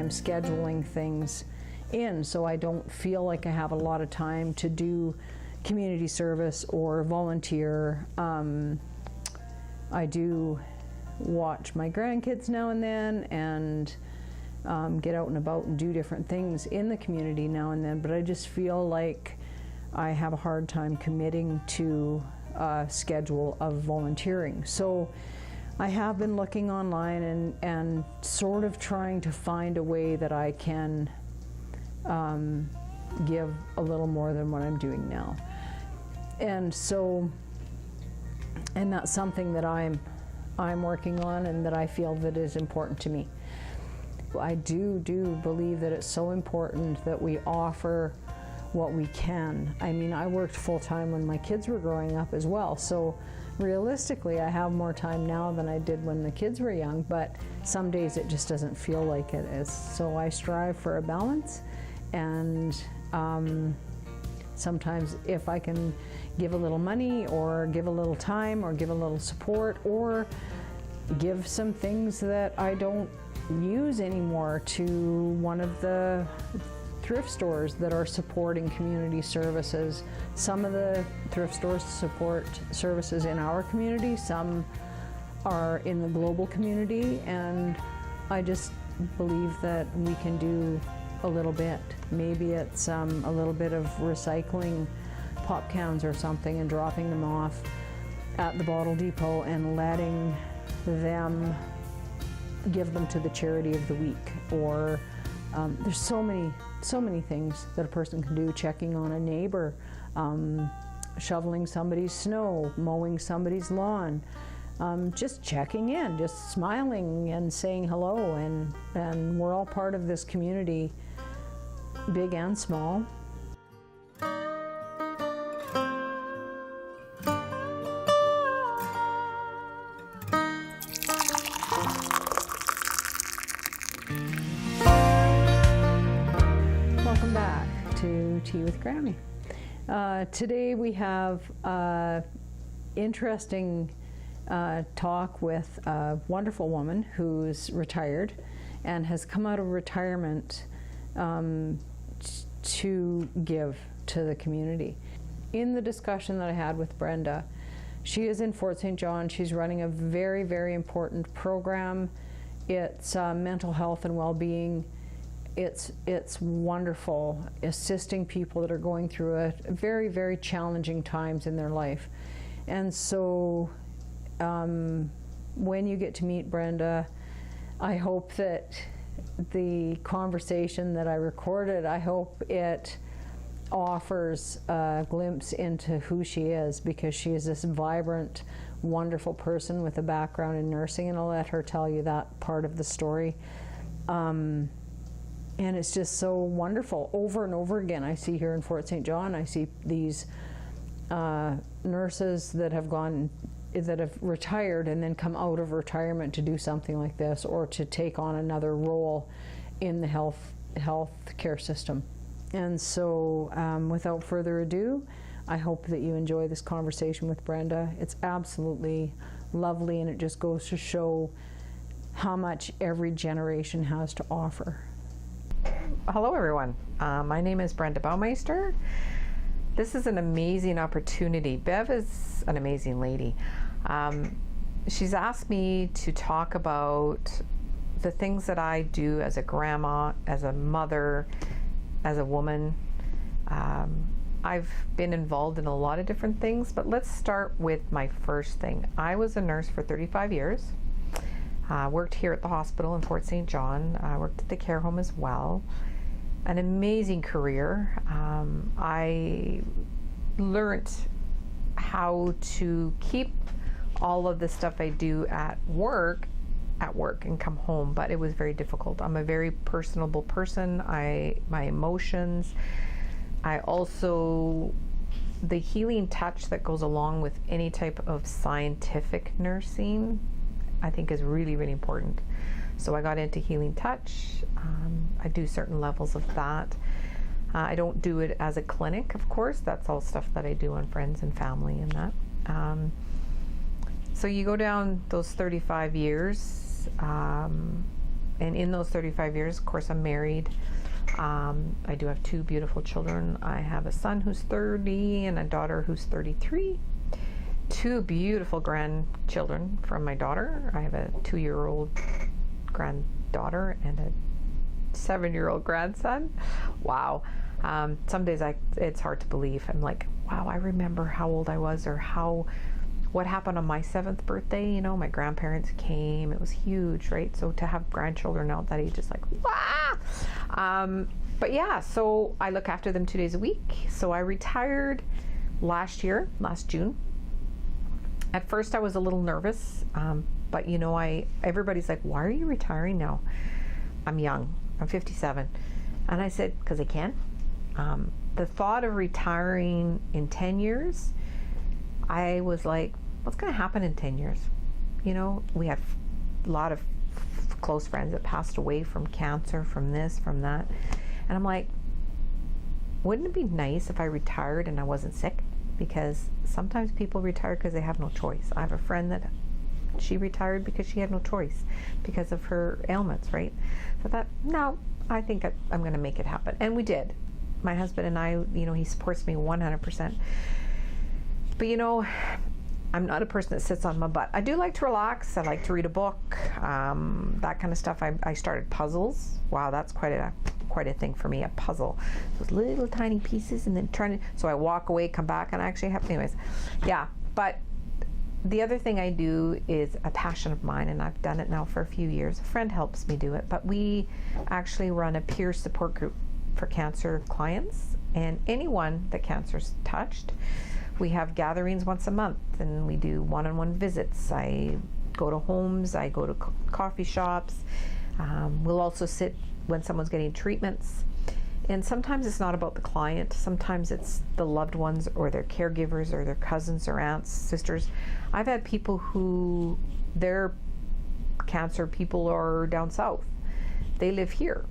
Scheduling things in, so I don't feel like I have a lot of time to do community service or volunteer. I do watch my grandkids now and then and get out and about and do different things in the community now and then, but I just feel like I have a hard time committing to a schedule of volunteering. So I have been looking online and sort of trying to find a way that I can give a little more than what I'm doing now. And that's something that I'm working on and that I feel that is important to me. I do believe that it's so important that we offer what we can. I mean, I worked full-time when my kids were growing up as well, so realistically, I have more time now than I did when the kids were young, but some days it just doesn't feel like it is. So I strive for a balance, and sometimes if I can give a little money or give a little time or give a little support or give some things that I don't use anymore to one of the thrift stores that are supporting community services. Some of the thrift stores support services in our community, some are in the global community, and I just believe that we can do a little bit. Maybe it's a little bit of recycling pop cans or something and dropping them off at the bottle depot and letting them give them to the charity of the week. Or there's so many things that a person can do. Checking on a neighbor, shoveling somebody's snow, mowing somebody's lawn, just checking in, just smiling and saying hello, and we're all part of this community, big and small. Welcome back to Tea with Grammy. Today we have interesting talk with a wonderful woman who's retired and has come out of retirement to give to the community. In the discussion that I had with Brenda, she is in Fort St. John. She's running a very, very important program. It's mental health and well-being. It's wonderful, assisting people that are going through a very, very challenging times in their life. And so when you get to meet Brenda, I hope that the conversation that I recorded, I hope it offers a glimpse into who she is, because she is this vibrant, wonderful person with a background in nursing, and I'll let her tell you that part of the story. And it's just so wonderful. Over and over again, I see here in Fort St. John, I see these nurses that have retired and then come out of retirement to do something like this, or to take on another role in the health care system. And so without further ado, I hope that you enjoy this conversation with Brenda. It's absolutely lovely, and it just goes to show how much every generation has to offer. Hello everyone, my name is Brenda Baumeister. This is an amazing opportunity. Bev is an amazing lady. She's asked me to talk about the things that I do as a grandma, as a mother, as a woman. I've been involved in a lot of different things, but let's start with my first thing. I was a nurse for 35 years. Worked here at the hospital in Fort St. John. I worked at the care home as well. An amazing career. I learned how to keep all of the stuff I do at work and come home, but it was very difficult. I'm a very personable person. My emotions. I also the healing touch that goes along with any type of scientific nursing, I think is really, really important. So I got into healing touch. I do certain levels of that. I don't do it as a clinic, of course. That's all stuff that I do on friends and family and that. So you go down those 35 years, and in those 35 years, of course, I'm married. I do have 2 beautiful children. I have a son who's 30 and a daughter who's 33. 2 beautiful grandchildren from my daughter. I have a 2-year-old granddaughter and a 7-year-old grandson. Wow. Some days it's hard to believe. I'm like, wow, I remember how old I was, or what happened on my 7th birthday. You know, my grandparents came. It was huge, right? So to have grandchildren now at that age is like, wow. But yeah, so I look after them 2 days a week. So I retired last June. At first I was a little nervous, but you know, everybody's like, why are you retiring now? I'm young. I'm 57. And I said, because I can. The thought of retiring in 10 years, I was like, what's going to happen in 10 years? You know, we have a lot of close friends that passed away from cancer, from this, from that. And I'm like, wouldn't it be nice if I retired and I wasn't sick? Because sometimes people retire because they have no choice. I have a friend that she retired because she had no choice because of her ailments, right? So I thought, no, I think I'm going to make it happen. And we did. My husband and I, you know, he supports me 100%. But you know, I'm not a person that sits on my butt. I do like to relax. I like to read a book, that kind of stuff. I started puzzles. Wow, that's quite a thing for me, a puzzle. Those little tiny pieces, and then so I walk away, come back, and I actually have, anyways. Yeah, but the other thing I do is a passion of mine, and I've done it now for a few years. A friend helps me do it, but we actually run a peer support group for cancer clients and anyone that cancer's touched. We have gatherings once a month, and we do one-on-one visits. I go to homes, I go to coffee shops. We'll also sit when someone's getting treatments. And sometimes it's not about the client. Sometimes it's the loved ones or their caregivers or their cousins or aunts, sisters. I've had people who their cancer people are down south. They live here,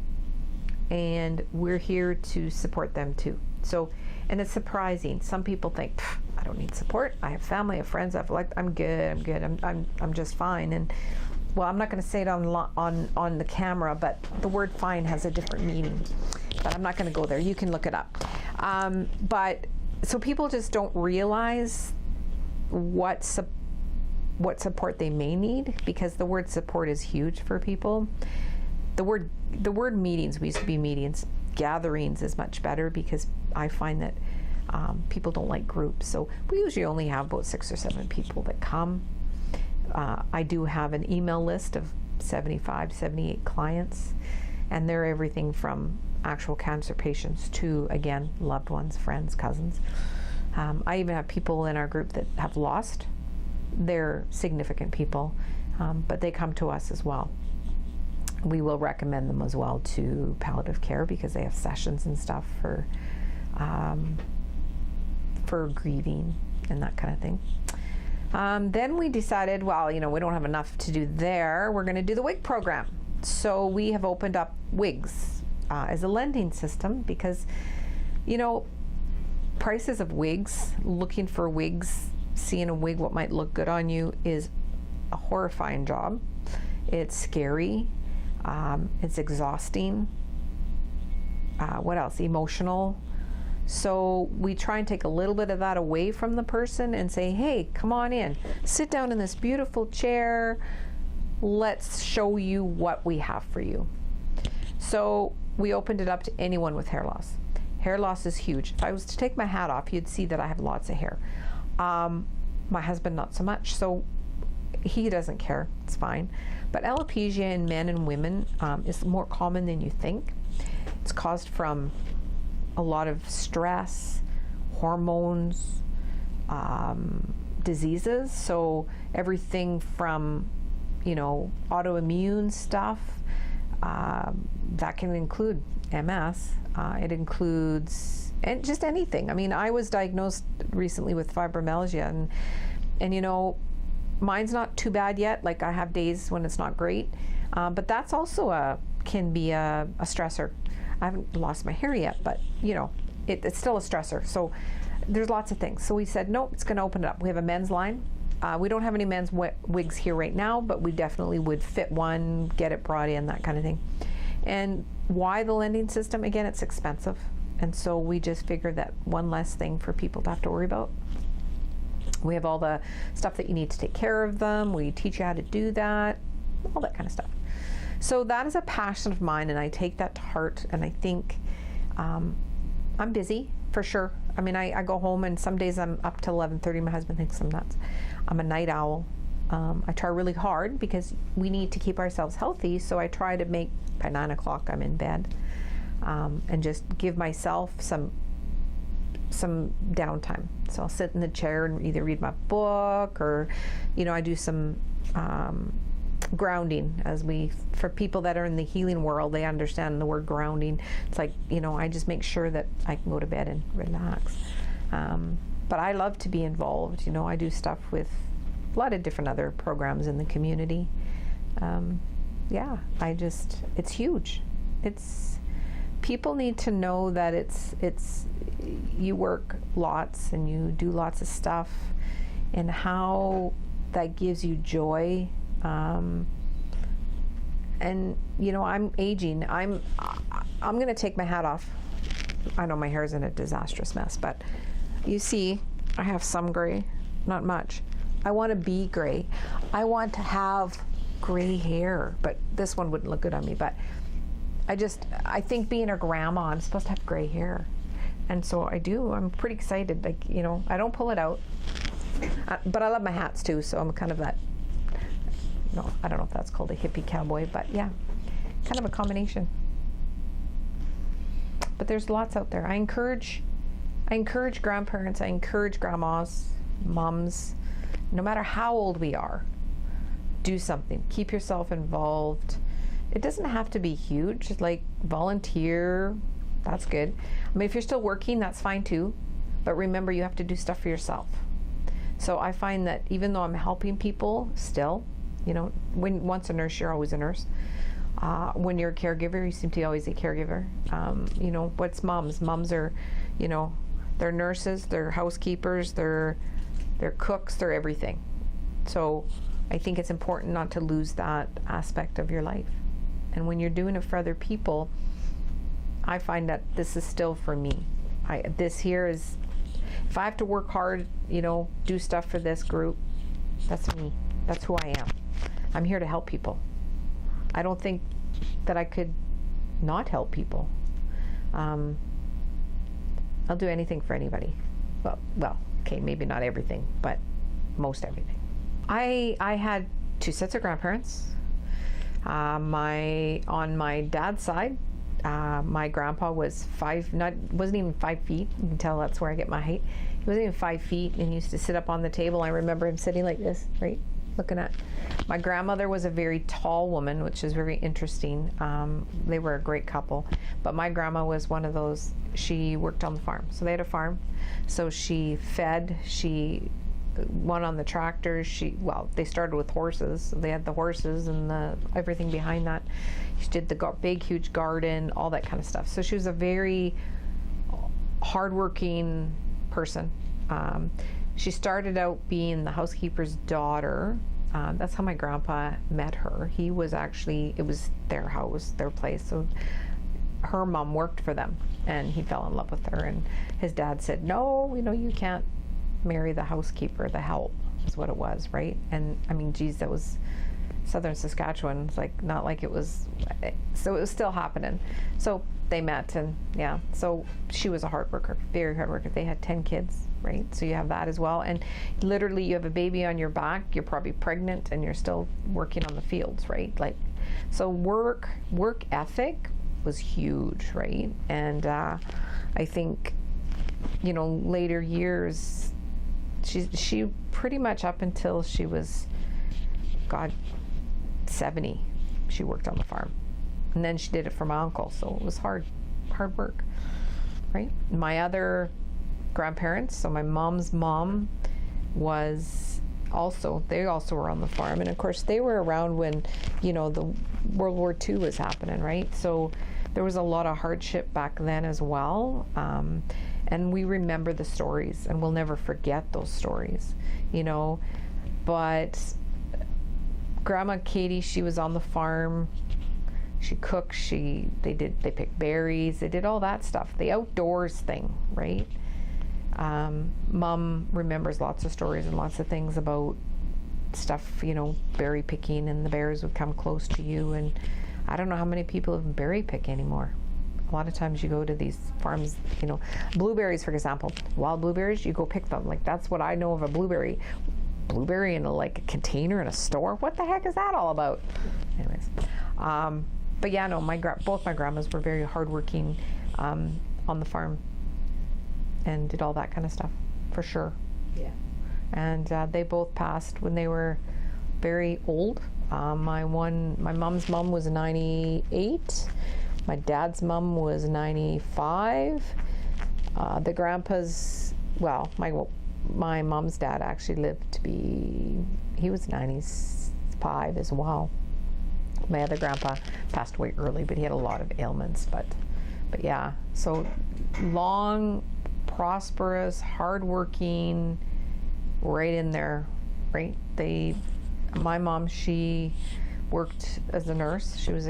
and we're here to support them too. So, and it's surprising. Some people think, I don't need support. I have family, I have friends. I'm good. I'm just fine. And well, I'm not going to say it on the camera, but the word "fine" has a different meaning. But I'm not going to go there. You can look it up. But so people just don't realize what support they may need, because the word support is huge for people. The word meetings, we used to be meetings. Gatherings is much better, because I find that people don't like groups. So we usually only have about 6 or 7 people that come. I do have an email list of 75, 78 clients, and they're everything from actual cancer patients to, again, loved ones, friends, cousins. I even have people in our group that have lost their significant people, but they come to us as well. We will recommend them as well to palliative care, because they have sessions and stuff for grieving and that kind of thing. Then we decided, well, you know, we don't have enough to do there. We're going to do the WIG program. So we have opened up WIGs as a lending system, because, you know, prices of wigs, looking for wigs, seeing a wig, what might look good on you, is a horrifying job. It's scary. It's exhausting. What else? Emotional. So we try and take a little bit of that away from the person and say, hey, come on in, sit down in this beautiful chair. Let's show you what we have for you. So we opened it up to anyone with hair loss. Hair loss is huge. If I was to take my hat off, you'd see that I have lots of hair. My husband, not so much. So he doesn't care. It's fine. But alopecia in men and women is more common than you think. It's caused from a lot of stress, hormones, diseases. So everything from, you know, autoimmune stuff, that can include MS. It includes just anything. I mean, I was diagnosed recently with fibromyalgia, and you know, mine's not too bad yet. Like, I have days when it's not great, but that's also can be a stressor. I haven't lost my hair yet, but you know, it's still a stressor. So there's lots of things. So we said, no, it's going to open it up. We have a men's line. We don't have any men's wigs here right now, but we definitely would fit one, get it brought in, that kind of thing. And why the lending system? Again, it's expensive. And so we just figured that one less thing for people to have to worry about. We have all the stuff that you need to take care of them. We teach you how to do that, all that kind of stuff. So that is a passion of mine, and I take that to heart. And I think I'm busy, for sure. I mean, I go home, and some days I'm up till 11:30. My husband thinks I'm nuts. I'm a night owl. I try really hard because we need to keep ourselves healthy. So I try to make, by 9 o'clock, I'm in bed, and just give myself some downtime. So I'll sit in the chair and either read my book, or, you know, I do some grounding. For people that are in the healing world, they understand the word grounding. It's like, you know, I just make sure that I can go to bed and relax. But I love to be involved. You know, I do stuff with a lot of different other programs in the community. Yeah, it's huge. People need to know that you work lots and you do lots of stuff, and how that gives you joy. And you know, I'm aging. I'm going to take my hat off. I know my hair is in a disastrous mess, but you see, I have some gray, not much. I want to be gray. I want to have gray hair, but this one wouldn't look good on me. But I think being a grandma, I'm supposed to have gray hair. And so I do. I'm pretty excited. Like, you know, I don't pull it out. But I love my hats too, so I'm kind of that, no, I don't know if that's called a hippie cowboy, but yeah, kind of a combination. But there's lots out there. I encourage grandparents, I encourage grandmas, moms, no matter how old we are, do something. Keep yourself involved. It doesn't have to be huge, like volunteer, that's good. I mean, if you're still working, that's fine too, but remember, you have to do stuff for yourself. So I find that even though I'm helping people still, you know, once a nurse, you're always a nurse. When you're a caregiver, you seem to be always a caregiver. You know, what's moms? Moms are, you know, they're nurses, they're housekeepers, they're cooks, they're everything. So I think it's important not to lose that aspect of your life. And when you're doing it for other people, I find that this is still for me. This here is, if I have to work hard, you know, do stuff for this group, that's me. That's who I am. I'm here to help people. I don't think that I could not help people. I'll do anything for anybody. Well, okay, maybe not everything, but most everything. I had 2 sets of grandparents. On my dad's side, my grandpa was wasn't even 5 feet. You can tell that's where I get my height. He wasn't even 5 feet, and he used to sit up on the table. I remember him sitting like this, right, looking at. My grandmother was a very tall woman, which is very interesting. They were a great couple, but my grandma was one of those. She worked on the farm, so they had a farm. So she fed. She went on the tractors. They started with horses. So they had the horses and everything behind that. She did the big, huge garden, all that kind of stuff. So she was a very hardworking person. She started out being the housekeeper's daughter. That's how my grandpa met her. It was their house, their place. So her mom worked for them, and he fell in love with her. And his dad said, "No, you can't marry the housekeeper, the help," is what it was, right? And I mean, geez, that was southern Saskatchewan. It's like not like it was. So it was still happening. So they met, and yeah. So she was a hard worker, very hard worker. They had 10 kids, right? So you have that as well, and literally you have a baby on your back. You're probably pregnant, and you're still working on the fields, right? Like, so work ethic was huge, right? And I think, later years, she pretty much up until she was, 70, she worked on the farm. And then she did it for my uncle, so it was hard work, right? My other grandparents, so my mom's mom was they also were on the farm, and of course they were around when, the World War II was happening, right? So there was a lot of hardship back then as well, and we remember the stories, and we'll never forget those stories, but Grandma Katie, she was on the farm. She cooked, they picked berries, they did all that stuff, the outdoors thing, right? Mom remembers lots of stories and lots of things about stuff, berry picking, and the bears would come close to you, and I don't know how many people even berry pick anymore. A lot of times you go to these farms, blueberries, for example, wild blueberries, you go pick them. Like, that's what I know of a blueberry in a container in a store. What the heck is that all about? Anyways, but yeah, no, both my grandmas were very hardworking on the farm and did all that kind of stuff, for sure. Yeah. And they both passed when they were very old. My mom's mom was 98. My dad's mom was 95. The grandpas, well, my mom's dad actually lived to be, he was 95 as well. My other grandpa passed away early, but he had a lot of ailments. But yeah, so long, prosperous, hardworking, right in there, right? My mom, she worked as a nurse. She was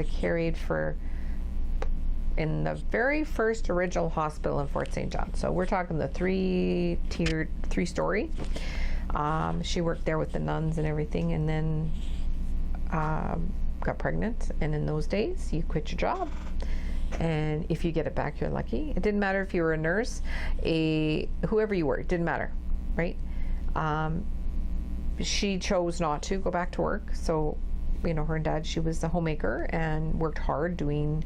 in the very first original hospital in Fort St. John. So we're talking the three-story. She worked there with the nuns and everything, and then got pregnant. And in those days, you quit your job. And if you get it back, you're lucky. It didn't matter if you were a nurse, whoever you were, it didn't matter, right? She chose not to go back to work. So, her and dad, she was the homemaker and worked hard the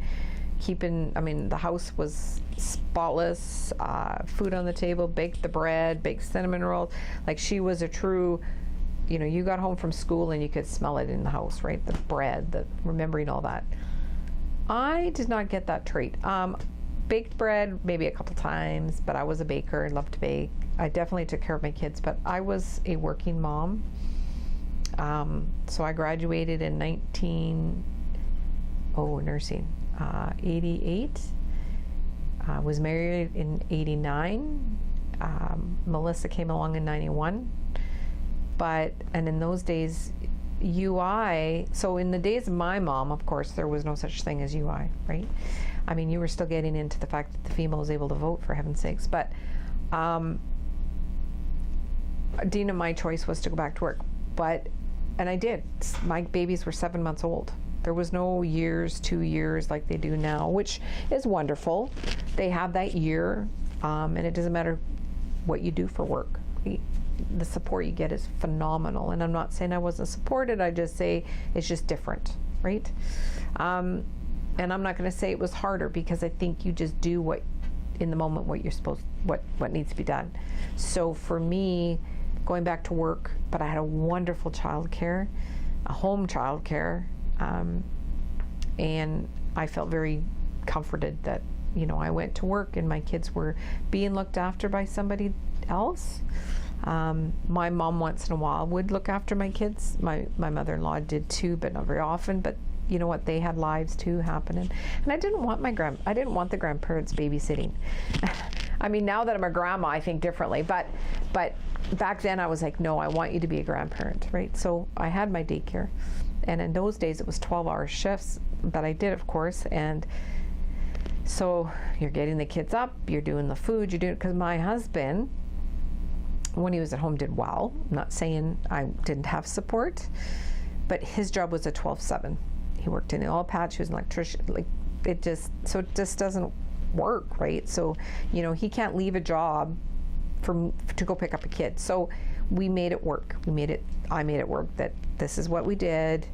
house was spotless, food on the table, baked the bread, baked cinnamon rolls. Like, she was a true, you got home from school and you could smell it in the house, right? The bread, remembering all that. I did not get that trait. Baked bread maybe a couple times, but I was a baker and loved to bake. I definitely took care of my kids, but I was a working mom. So I graduated in 88. Was married in 89. Melissa came along in 91. And in those days, UI, so in the days of my mom, of course, there was no such thing as UI, right? I mean, you were still getting into the fact that the female was able to vote, for heaven's sakes. But Dina, my choice was to go back to work. And I did. My babies were 7 months old. There was no 2 years like they do now, which is wonderful. They have that year, and it doesn't matter what you do for work. The support you get is phenomenal. And I'm not saying I wasn't supported, I just say it's just different, right? And I'm not going to say it was harder, because I think you just do what needs to be done. So for me, going back to work, but I had a wonderful childcare, a home childcare, and I felt very comforted that, I went to work and my kids were being looked after by somebody else. My mom once in a while would look after my kids. My mother-in-law did too, but not very often. But you know what? They had lives too happening, and I didn't want the grandparents babysitting. I mean, now that I'm a grandma, I think differently. But back then, I was like, no, I want you to be a grandparent, right? So I had my daycare, and in those days, it was 12-hour shifts that I did, of course, and. So you're getting the kids up, you're doing the food, because my husband, when he was at home, did well. I'm not saying I didn't have support, but his job was a 12/7. He worked in the oil patch, he was an electrician, it just doesn't work, right? So, he can't leave a job to go pick up a kid. So we made it work. I made it work that this is what we did.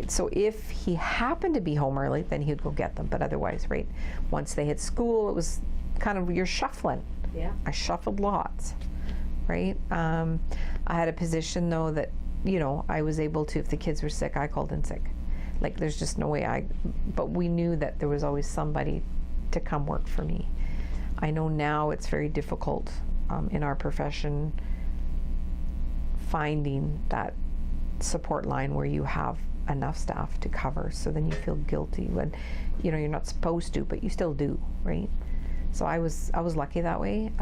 So if he happened to be home early, then he'd go get them. But otherwise, right, once they hit school, it was kind of, you're shuffling. Yeah. I shuffled lots, right? I had a position, though, that, I was able to, if the kids were sick, I called in sick. Like there's just no way but we knew that there was always somebody to come work for me. I know now it's very difficult in our profession finding that support line where you have enough staff to cover, so then you feel guilty when you're not supposed to, but you still do, right? So I was lucky that way.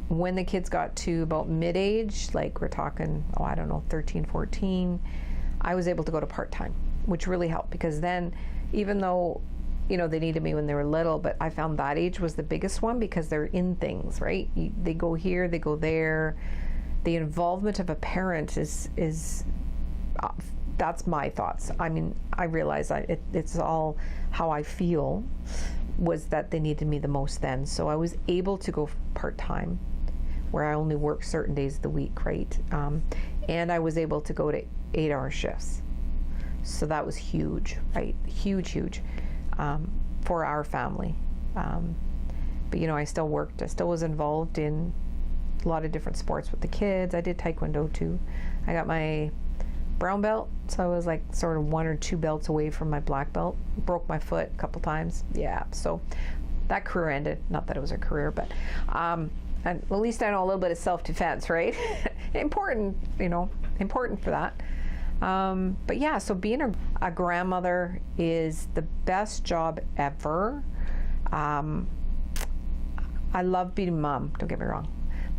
When the kids got to about mid-age, like we're talking 13, 14, I was able to go to part-time, which really helped, because then even though they needed me when they were little, but I found that age was the biggest one because they're in things, right? They go here, they go there. The involvement of a parent is that's my thoughts. I mean, I realize it's all how I feel, was that they needed me the most then. So I was able to go part-time, where I only work certain days of the week, right? And I was able to go to 8-hour shifts. So that was huge, right? Huge. For our family. But I still worked. I still was involved in a lot of different sports with the kids. I did Taekwondo too. I got my brown belt, so I was like sort of 1 or 2 belts away from my black belt. Broke my foot a couple times. Yeah, so that career ended. Not that it was a career, but and at least I know a little bit of self-defense, right? Important, important for that. But yeah, so being a grandmother is the best job ever. I love being a mom, don't get me wrong.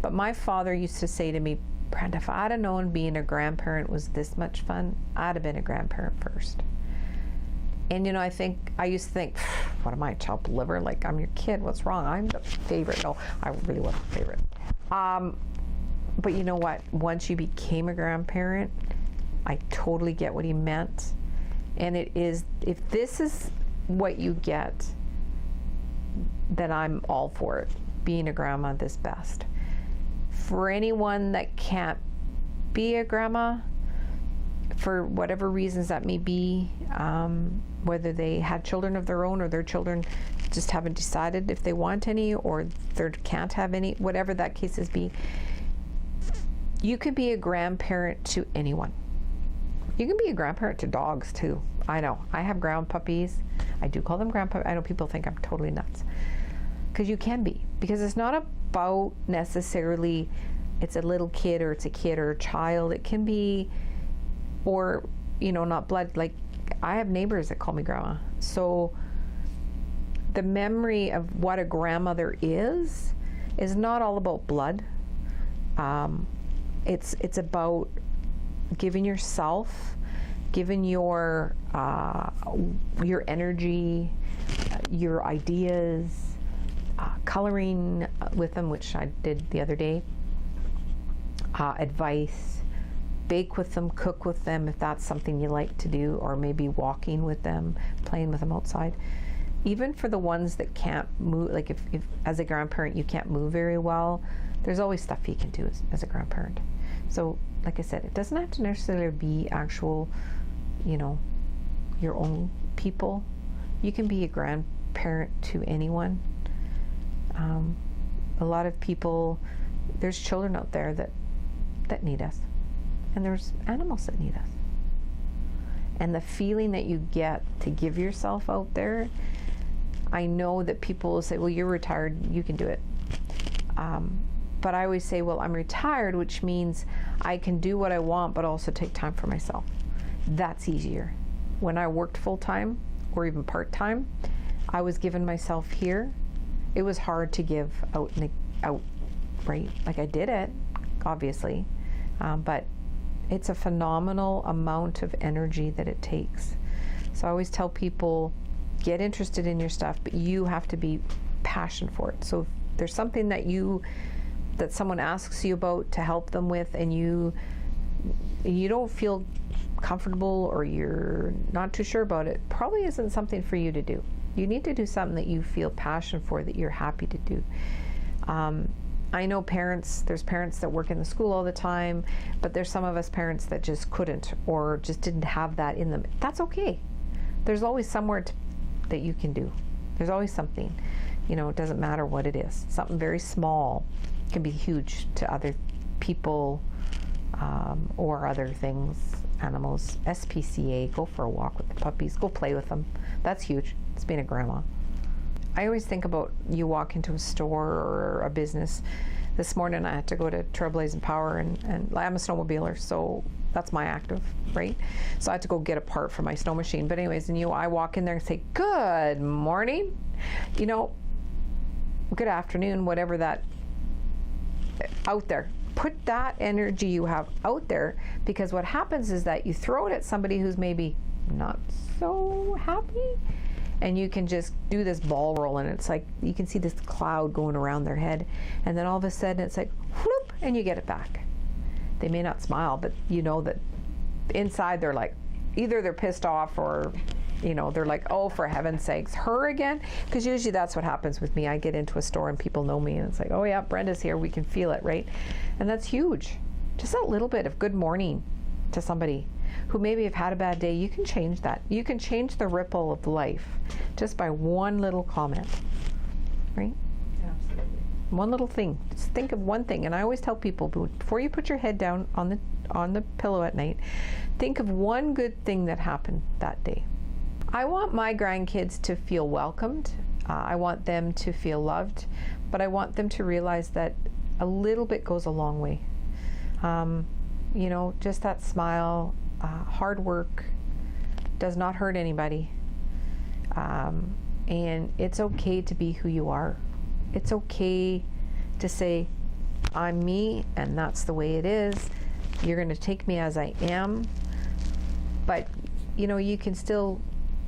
But my father used to say to me, Brenda, if I'd have known being a grandparent was this much fun, I'd have been a grandparent first. And I used to think, what am I, chopped liver? Like, I'm your kid, what's wrong? I'm the favorite. No, I really wasn't the favorite. But you know what? Once you became a grandparent, I totally get what he meant. And it is, if this is what you get, then I'm all for it. Being a grandma is best. For anyone that can't be a grandma, for whatever reasons that may be, whether they had children of their own or their children just haven't decided if they want any, or they can't have any, whatever that case is be, you can be a grandparent to anyone. You can be a grandparent to dogs too. I know. I have ground puppies. I do call them ground puppies. I know people think I'm totally nuts. Because you can be. Because it's not about necessarily it's a little kid or it's a kid or a child. It can be, or, not blood. Like, I have neighbors that call me grandma. So the memory of what a grandmother is not all about blood. It's about giving yourself, giving your energy, your ideas, coloring with them, which I did the other day, advice, bake with them, cook with them if that's something you like to do, or maybe walking with them, playing with them outside. Even for the ones that can't move, like if as a grandparent you can't move very well, there's always stuff you can do as a grandparent. So like I said, it doesn't have to necessarily be actual, your own people. You can be a grandparent to anyone. A lot of people, there's children out there that need us, and there's animals that need us. And the feeling that you get to give yourself out there, I know that people will say, well, you're retired, you can do it. But I always say, well, I'm retired, which means I can do what I want, but also take time for myself. That's easier. When I worked full-time or even part-time, I was giving myself here. It was hard to give out, right? Like, I did it, obviously, but it's a phenomenal amount of energy that it takes. So I always tell people, get interested in your stuff, but you have to be passionate for it. So if there's something that someone asks you about to help them with, and you don't feel comfortable or you're not too sure about it, probably isn't something for you to do. You need to do something that you feel passion for, that you're happy to do. I know there's parents that work in the school all the time, but there's some of us parents that just couldn't or just didn't have that in them. That's okay. There's always somewhere that you can do. There's always something. It doesn't matter what it is. Something very small can be huge to other people or other things. animals, SPCA, go for a walk with the puppies, go play with them. That's huge. It's being a grandma. I always think about you walk into a store or a business. This morning I had to go to Trailblazing Power and I'm a snowmobiler, so that's my active, right? So I had to go get a part for my snow machine. But anyways, and I walk in there and say, good morning, good afternoon, whatever that, out there. Put that energy you have out there, because what happens is that you throw it at somebody who's maybe not so happy, and you can just do this ball roll, and it's like you can see this cloud going around their head, and then all of a sudden it's like whoop, and you get it back. They may not smile, but you know that inside they're like, either they're pissed off or they're like, oh, for heaven's sakes, her again? Because usually that's what happens with me. I get into a store and people know me and it's like, oh yeah, Brenda's here, we can feel it, right? And that's huge. Just a little bit of good morning to somebody who maybe have had a bad day. You can change that. You can change the ripple of life just by one little comment, right? Absolutely. One little thing. Just think of one thing. And I always tell people, before you put your head down on the pillow at night, think of one good thing that happened that day. I want my grandkids to feel welcomed. I want them to feel loved, but I want them to realize that a little bit goes a long way. Just that smile, hard work does not hurt anybody. And it's okay to be who you are. It's okay to say, I'm me, and that's the way it is. You're going to take me as I am. But, you can still,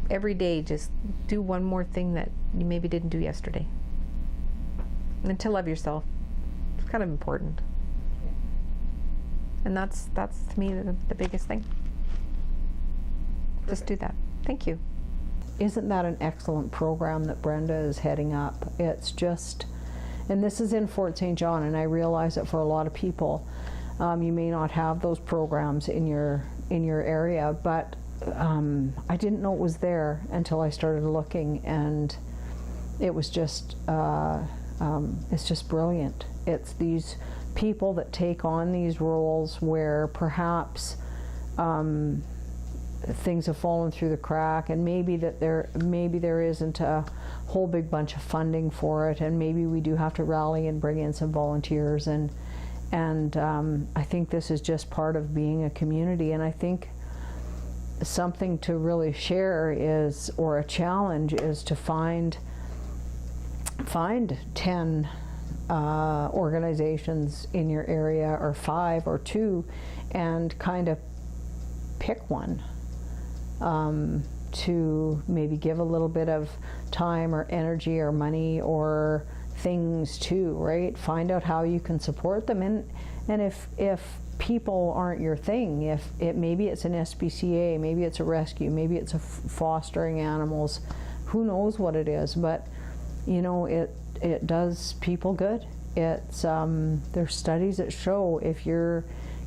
every day, just do one more thing that you maybe didn't do yesterday. And to love yourself. It's kind of important. And that's to me the biggest thing. Just do that. Thank you. Isn't that an excellent program that Brenda is heading up? It's just, and this is in Fort St. John, and I realize that for a lot of people, you may not have those programs in your area, but I didn't know it was there until I started looking, and it was just, it's just brilliant. It's these people that take on these roles where perhaps things have fallen through the crack, and maybe there isn't a whole big bunch of funding for it, and maybe we do have to rally and bring in some volunteers, and I think this is just part of being a community. And I think something to really share is, or a challenge is, to find 10 organizations in your area, or 5 or 2, and kind of pick one to maybe give a little bit of time or energy or money or things to, right? Find out how you can support them, and if people aren't your thing, if maybe it's an SPCA, maybe it's a rescue, maybe it's a fostering animals, who knows what it is, but it does people good. It's there's studies that show if you're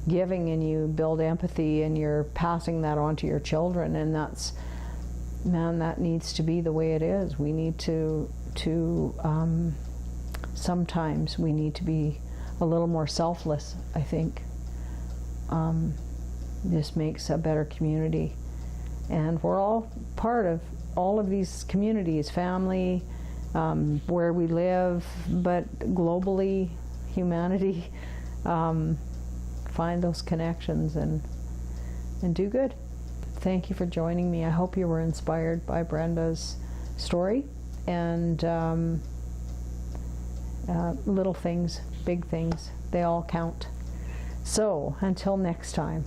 giving and you build empathy and you're passing that on to your children, and that needs to be the way it is. We need to sometimes we need to be a little more selfless, I think. This makes a better community, and we're all part of all of these communities, family, where we live, but globally, humanity. Find those connections and do good. Thank you for joining me. I hope you were inspired by Brenda's story, and little things, big things, they all count. So until next time,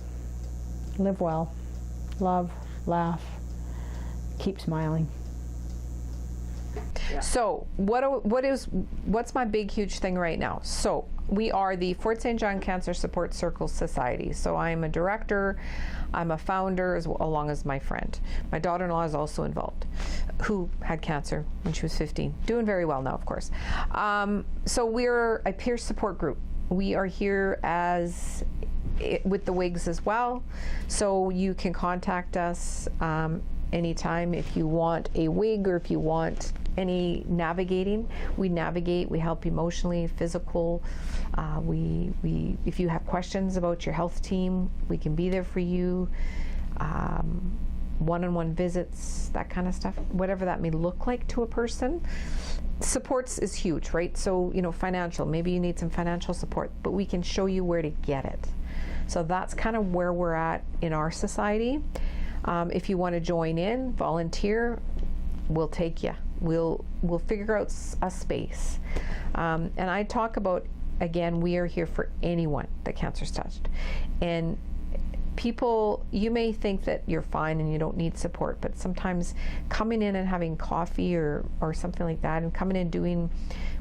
live well, love, laugh, keep smiling. Yeah. So what's my big huge thing right now? So we are the Fort St. John Cancer Support Circle Society. So I'm a director, I'm a founder, along as my friend. My daughter-in-law is also involved, who had cancer when she was 15. Doing very well now, of course. So we're a peer support group. We are here with the WIGs as well. So you can contact us anytime if you want a wig, or if you want any navigating. We navigate, we help emotionally, physical. If you have questions about your health team, we can be there for you. One-on-one visits, that kind of stuff, whatever that may look like to a person. Supports is huge, right? So, financial, maybe you need some financial support, but we can show you where to get it. So that's kind of where we're at in our society. If you want to join in, volunteer, we'll take you. We'll figure out a space. And I talk about, again, we are here for anyone that cancer's touched. And people, you may think that you're fine and you don't need support, but sometimes coming in and having coffee or something like that, and coming in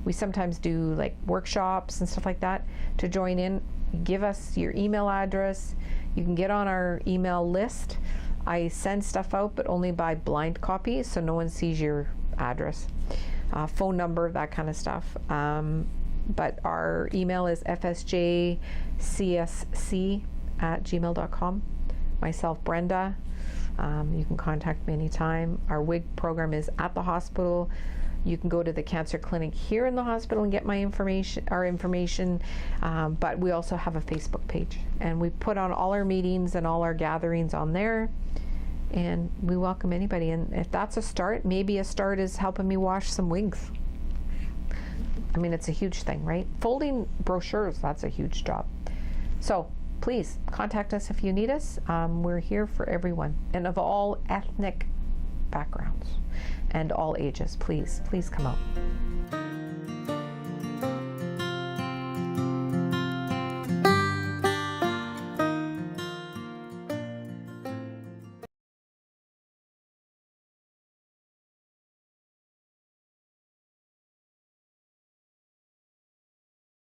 we sometimes do like workshops and stuff like that. To join in, give us your email address. You can get on our email list. I send stuff out, but only by blind copy, so no one sees your address, phone number, that kind of stuff. But our email is fsjcsc@gmail.com. Myself, Brenda. You can contact me anytime. Our WIG program is at the hospital. You can go to the cancer clinic here in the hospital and get our information. But we also have a Facebook page, and we put on all our meetings and all our gatherings on there. And we welcome anybody. And if that's a start, maybe a start is helping me wash some wigs. I mean, it's a huge thing, right? Folding brochures, that's a huge job. So please contact us if you need us. We're here for everyone, and of all ethnic backgrounds and all ages. Please come out.